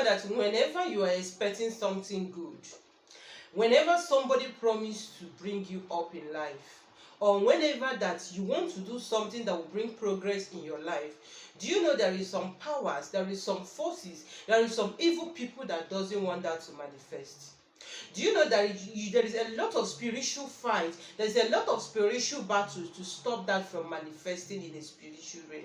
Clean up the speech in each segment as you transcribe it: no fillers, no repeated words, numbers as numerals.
that whenever you are expecting something good, whenever somebody promised to bring you up in life, or whenever that you want to do something that will bring progress in your life, do you know there is some powers, there is some forces, there is some evil people that doesn't want that to manifest? Do you know that there is a lot of spiritual fight, there's a lot of spiritual battles to stop that from manifesting in a spiritual realm?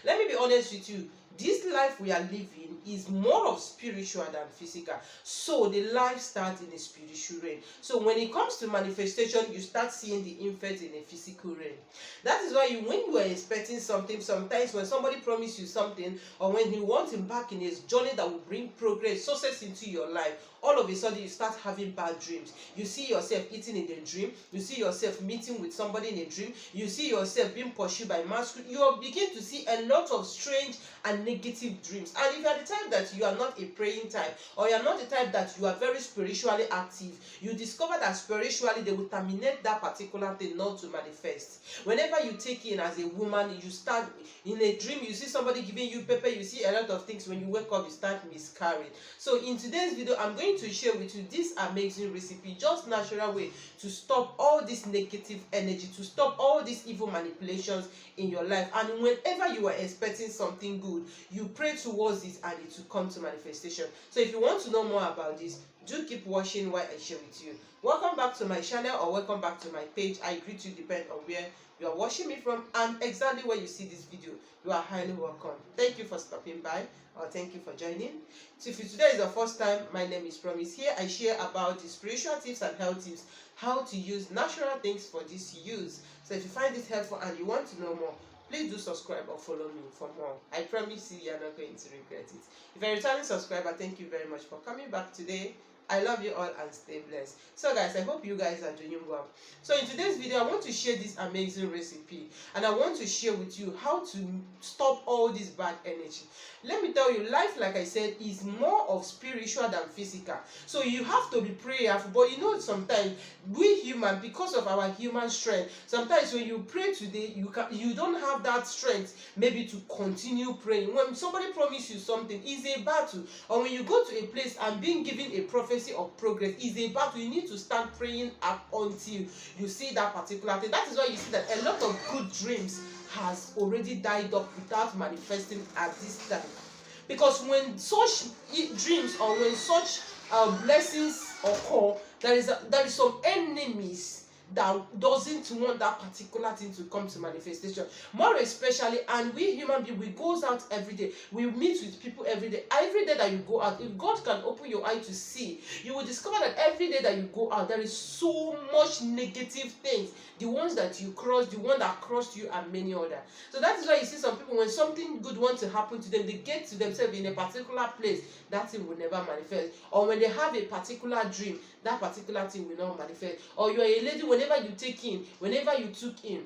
Let me be honest with you, this life we are living is more of spiritual than physical. So the life starts in a spiritual realm. So when it comes to manifestation, you start seeing the effect in a physical realm. That is why when you are expecting something, sometimes when somebody promises you something, or when you want him back in his journey that will bring progress, success into your life, all of a sudden you start having bad dreams. You see yourself eating in a dream, you see yourself meeting with somebody in a dream, you see yourself being pursued by masquerade. You begin to see a lot of strange and negative dreams. And if you are the type that you are not a praying type, or you are not the type that you are very spiritually active, you discover that spiritually they will terminate that particular thing not to manifest. Whenever you take in as a woman, you start in a dream, you see somebody giving you pepper, you see a lot of things. When you wake up, you start miscarrying. So in today's video, I'm going to share with you this amazing recipe, just natural way to stop all this negative energy, to stop all these evil manipulations in your life. And whenever you are expecting something good, you pray towards it and it will come to manifestation. So if you want to know more about this, do keep watching while I share with you. Welcome back to my channel, or welcome back to my page. I greet you depending on where you are watching me from and exactly where you see this video. You are highly welcome. Thank you for stopping by, or thank you for joining. So if today is the first time, my name is Promise. Here I share about the spiritual tips and health tips, how to use natural things for this use. So if you find this helpful and you want to know more, please do subscribe or follow me for more. I promise you are not going to regret it. If you're a returning subscriber, thank you very much for coming back today. I love you all and stay blessed. So guys, I hope you guys are doing well. So in today's video, I want to share this amazing recipe, and I want to share with you how to stop all this bad energy. Let me tell you, life, like I said, is more of spiritual than physical. So you have to be prayerful. But you know, sometimes we human, because of our human strength, sometimes when you pray today, you don't have that strength maybe to continue praying. When somebody promises you something, it's a battle. Or when you go to a place and being given a prophecy of progress, is a battle. You need to start praying up until you see that particular thing. That is why you see that a lot of good dreams has already died up without manifesting at this time. Because when such dreams, or when such blessings occur, there is some enemies that doesn't want that particular thing to come to manifestation. More especially, and we human beings, we goes out every day, we meet with people every day. Every day that you go out, if God can open your eye to see, you will discover that every day that you go out, there is so much negative things. The ones that you cross, the one that crossed you, and many other. So that is why you see some people, when something good wants to happen to them, they get to themselves in a particular place, that thing will never manifest. Or when they have a particular dream, that particular thing will not manifest. Or you are a lady, whenever you took in,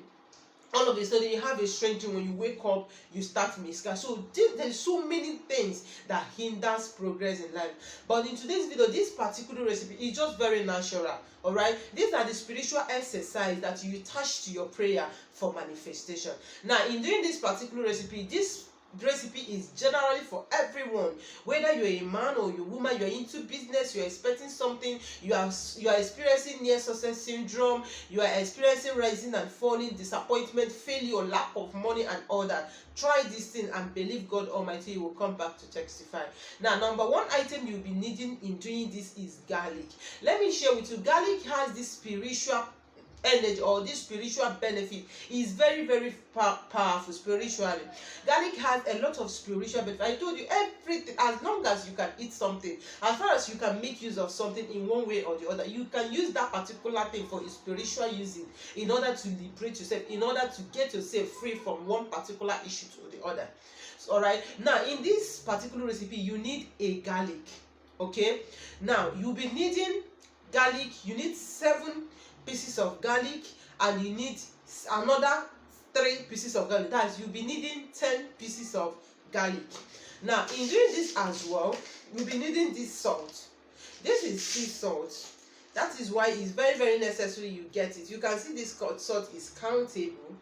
all of a sudden you have a strange dream. When you wake up, you start miscarrying. So there's so many things that hinders progress in life. But in today's video, this particular recipe is just very natural. All right, these are the spiritual exercise that you attach to your prayer for manifestation. Now, in doing this particular recipe, this recipe is generally for everyone, whether you're a man or you're a woman, you're into business, you're expecting something, you are experiencing near success syndrome, you are experiencing rising and falling, disappointment, failure, lack of money, and all that. Try this thing and believe God Almighty, you will come back to testify. Now, number one item you'll be needing in doing this is garlic. Let me share with you, garlic has this spiritual energy, or this spiritual benefit. Is very, very powerful spiritually. Garlic has a lot of spiritual benefit. I told you, everything, as long as you can eat something, as far as you can make use of something in one way or the other, you can use that particular thing for a spiritual using, in order to liberate yourself, in order to get yourself free from one particular issue to the other. So, all right, now in this particular recipe, you need a garlic. Okay, now you'll be needing garlic. You need 7 pieces of garlic, and you need another 3 pieces of garlic. That is, you'll be needing 10 pieces of garlic. Now, in doing this as well, you'll be needing this salt. This is sea salt. That is why it's very, very necessary you get it. You can see this salt is countable.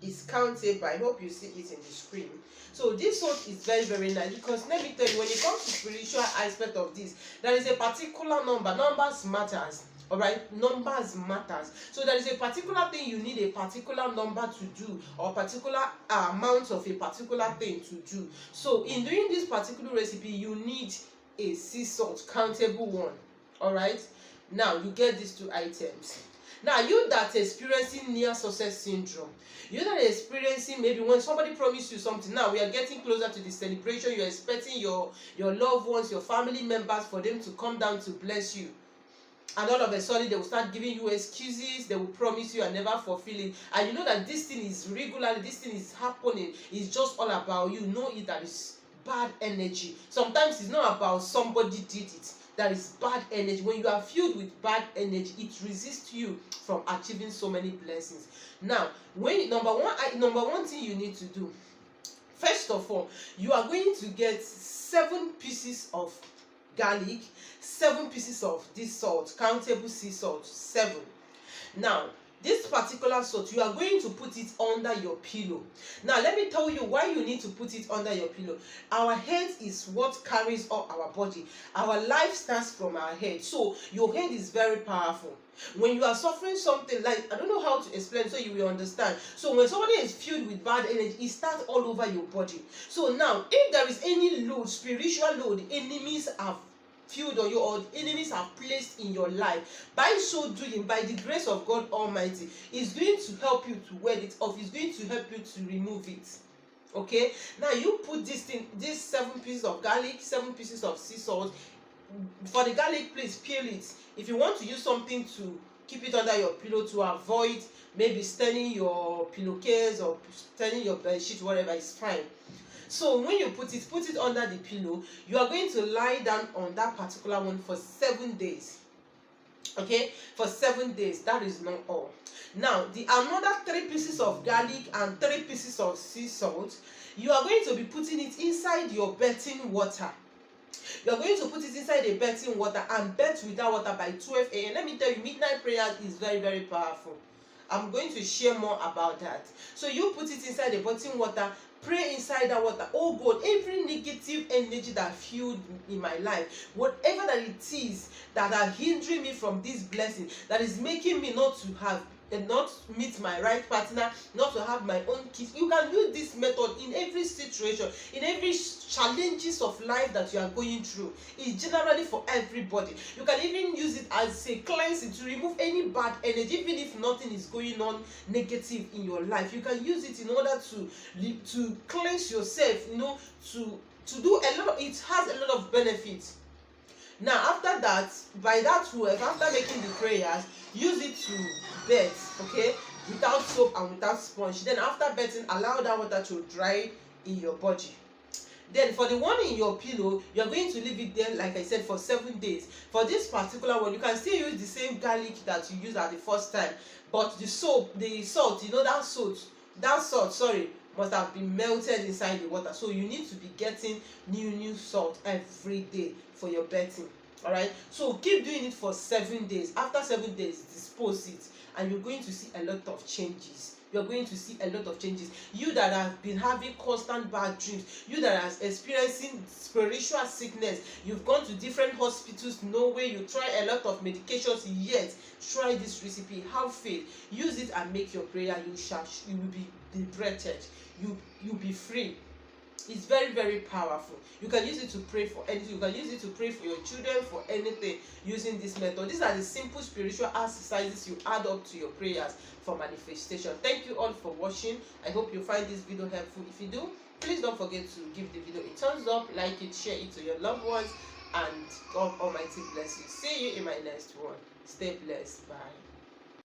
is countable. I hope you see it in the screen. So this salt is very, very nice, because let me tell you, when it comes to spiritual aspect of this, there is a particular number. Numbers matters. All right, numbers matters. So there is a particular thing you need a particular number to do, or particular amount of a particular thing to do. So in doing this particular recipe, you need a sea salt, countable one. All right, now you get these 2 items. Now, you that experiencing near success syndrome, you that are experiencing, maybe when somebody promised you something, now we are getting closer to the celebration, you're expecting your loved ones, your family members, for them to come down to bless you, and all of a sudden they will start giving you excuses, they will promise you and never fulfill it, and you know that this thing is regularly, this thing is happening, it's just all about you. Know it, that is bad energy. Sometimes it's not about somebody did it, that is bad energy. When you are filled with bad energy, it resists you from achieving so many blessings. Now, when number one thing you need to do, first of all, you are going to get 7 pieces of garlic, 7 pieces of this salt, countable sea salt, 7. Now, this particular salt, you are going to put it under your pillow. Now, let me tell you why you need to put it under your pillow. Our head is what carries all our body. Our life starts from our head. So your head is very powerful. When you are suffering something, like, I don't know how to explain so you will understand. So when somebody is filled with bad energy, it starts all over your body. So now, if there is any load, spiritual load, enemies have filled on you, or the enemies are placed in your life, by so doing, by the grace of God Almighty, is going to help you to ward it off. Is going to help you to remove it. Okay, now you put this thing, these 7 pieces of garlic, 7 pieces of sea salt. For the garlic, please peel it. If you want to use something to keep it under your pillow to avoid maybe staining your pillowcase or staining your bed sheet, whatever, is fine. So when you put it under the pillow. You are going to lie down on that particular one for 7 days. Okay, for 7 days. That is not all. Now, the another 3 pieces of garlic and 3 pieces of sea salt, you are going to be putting it inside your bathing water. You are going to put it inside a bathing water and bath with that water by 12 a.m. Let me tell you, midnight prayers is very, very powerful. I'm going to share more about that. So you put it inside the bathing water, pray inside that water. Oh God, every negative energy that fueled in my life, whatever that it is that are hindering me from this blessing, that is making me not to have and not meet my right partner, not to have my own kids. You can use this method in every situation, in every challenges of life that you are going through. It's generally for everybody. You can even use it as a cleansing to remove any bad energy, even if nothing is going on negative in your life. You can use it in order to cleanse yourself, to do a lot. It has a lot of benefits. Now, after that, by that work, after making the prayers, use it to bath, okay, without soap and without sponge. Then after bathing, allow that water to dry in your body. Then for the one in your pillow, you're going to leave it there, like I said, for 7 days. For this particular one, you can still use the same garlic that you used at the first time, but the salt, that salt, must have been melted inside the water. So you need to be getting new salt every day for your bathing. All right, so keep doing it for 7 days. After 7 days, dispose it, and you're going to see a lot of changes. You're going to see a lot of changes. You that have been having constant bad dreams, you that are experiencing spiritual sickness, you've gone to different hospitals, no way, you try a lot of medications, yet try this recipe, have faith, use it and make your prayer. You will be liberated. You'll be free. It's very, very powerful. You can use it to pray for anything. You can use it to pray for your children, for anything, using this method. These are the simple spiritual exercises you add up to your prayers for manifestation. Thank you all for watching. I hope you find this video helpful. If you do, please don't forget to give the video a thumbs up, like it, share it to your loved ones, and God Almighty bless you. See you in my next one. Stay blessed. Bye.